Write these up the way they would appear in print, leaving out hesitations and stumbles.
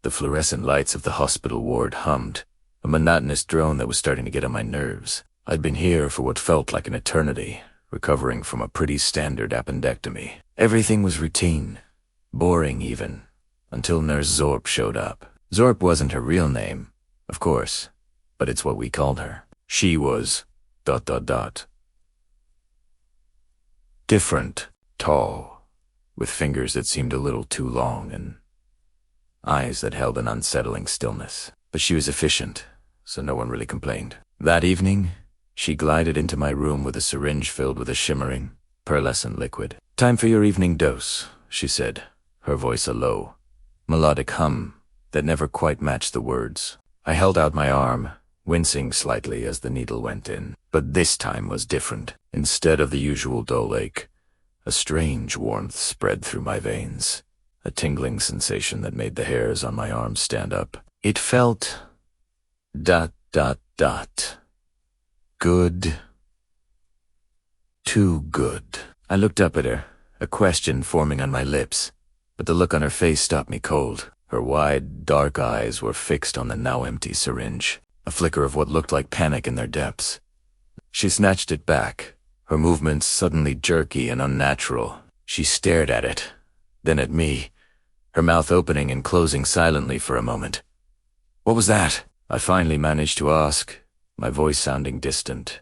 The fluorescent lights of the hospital ward hummed, a monotonous drone that was starting to get on my nerves. I'd been here for what felt like an eternity, recovering from a pretty standard appendectomy. Everything was routine, boring even, until Nurse Zorp showed up. Zorp wasn't her real name, of course, but it's what we called her. She was ... different, tall, with fingers that seemed a little too long and eyes that held an unsettling stillness. But she was efficient, so no one really complained. That evening, she glided into my room with a syringe filled with a shimmering, pearlescent liquid. "Time for your evening dose," she said, her voice a low, melodic hum that never quite matched the words. I held out my arm, wincing slightly as the needle went in. But this time was different. Instead of the usual dull ache, a strange warmth spread through my veins, a tingling sensation that made the hairs on my arms stand up. It felt ... good. Too good. I looked up at her, a question forming on my lips, but the look on her face stopped me cold. Her wide, dark eyes were fixed on the now empty syringe, a flicker of what looked like panic in their depths. She snatched it back, her movements suddenly jerky and unnatural. She stared at it, then at me, her mouth opening and closing silently for a moment. "What was that?" I finally managed to ask, my voice sounding distant.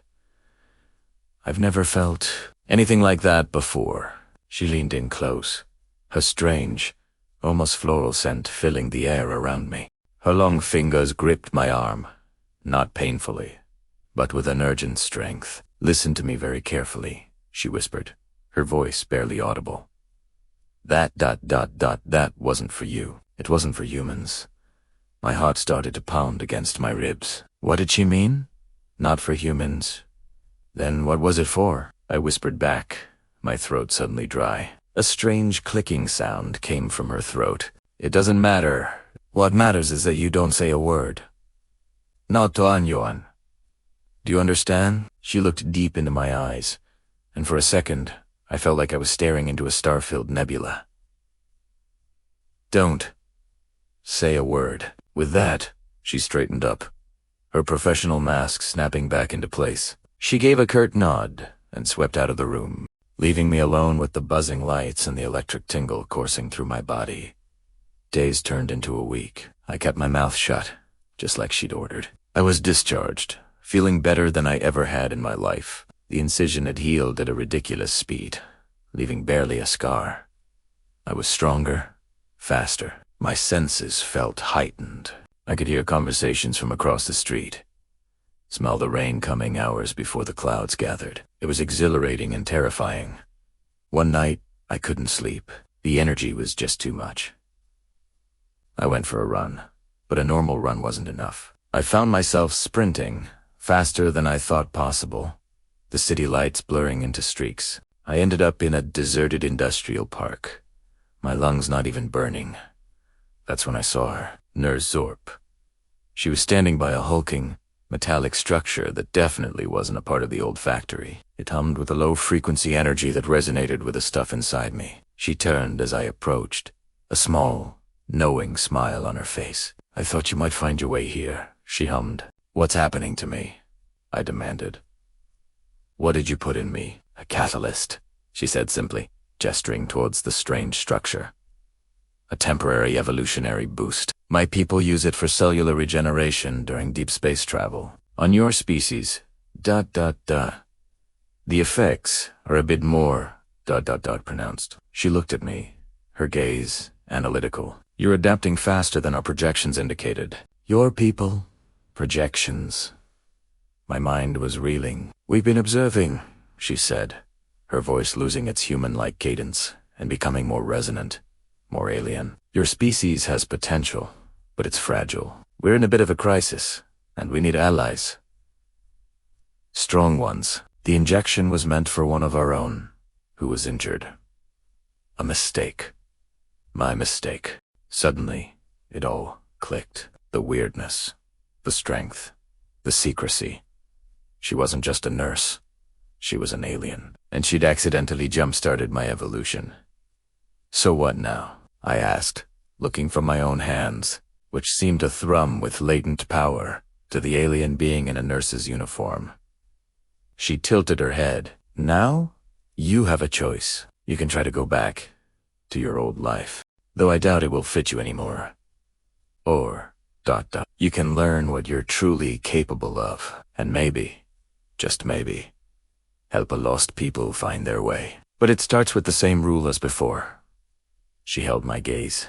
"I've never felt anything like that before." She leaned in close, her strange, almost floral scent filling the air around me. Her long fingers gripped my arm, not painfully, but with an urgent strength. "Listen to me very carefully," she whispered, her voice barely audible. That wasn't for you. It wasn't for humans." My heart started to pound against my ribs. What did she mean? Not for humans. Then what was it for? I whispered back, my throat suddenly dry. A strange clicking sound came from her throat. "It doesn't matter. What matters is that you don't say a word. Not to anyone. Do you understand?" She looked deep into my eyes, and for a second, I felt like I was staring into a star-filled nebula. "Don't say a word." With that, she straightened up, her professional mask snapping back into place. She gave a curt nod and swept out of the room, leaving me alone with the buzzing lights and the electric tingle coursing through my body. Days turned into a week. I kept my mouth shut, just like she'd ordered. I was discharged, feeling better than I ever had in my life. The incision had healed at a ridiculous speed, leaving barely a scar. I was stronger, faster. My senses felt heightened. I could hear conversations from across the street, smell the rain coming hours before the clouds gathered. It was exhilarating and terrifying. One night, I couldn't sleep. The energy was just too much. I went for a run, but a normal run wasn't enough. I found myself sprinting, faster than I thought possible, the city lights blurring into streaks. I ended up in a deserted industrial park, my lungs not even burning. That's when I saw her, Nurse Zorp. She was standing by a hulking, metallic structure that definitely wasn't a part of the old factory. It hummed with a low-frequency energy that resonated with the stuff inside me. She turned as I approached, a small, knowing smile on her face. "I thought you might find your way here," she hummed. "What's happening to me?" I demanded. "What did you put in me?" "A catalyst," she said simply, gesturing towards the strange structure. "A temporary evolutionary boost. My people use it for cellular regeneration during deep space travel. On your species, ... The effects are a bit more ... pronounced." She looked at me, her gaze analytical. "You're adapting faster than our projections indicated." "Your people, projections." My mind was reeling. "We've been observing," she said, her voice losing its human-like cadence and becoming more resonant, more alien. "Your species has potential, but it's fragile. We're in a bit of a crisis, and we need allies. Strong ones." The injection was meant for one of our own, who was injured. A mistake. My mistake. Suddenly, it all clicked. The weirdness, the strength, the secrecy. She wasn't just a nurse. She was an alien, and she'd accidentally jump-started my evolution. "So what now?" I asked, looking from my own hands, which seemed to thrum with latent power, to the alien being in a nurse's uniform. She tilted her head. Now, you have a choice. You can try to go back to your old life, though I doubt it will fit you anymore. Or, you can learn what you're truly capable of, and maybe, just maybe, help a lost people find their way. But it starts with the same rule as before. She held my gaze.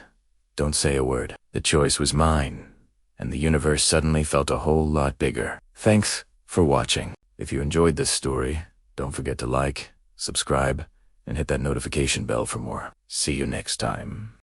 Don't say a word. The choice was mine, and the universe suddenly felt a whole lot bigger. Thanks for watching. If you enjoyed this story, don't forget to like, subscribe, and hit that notification bell for more. See you next time.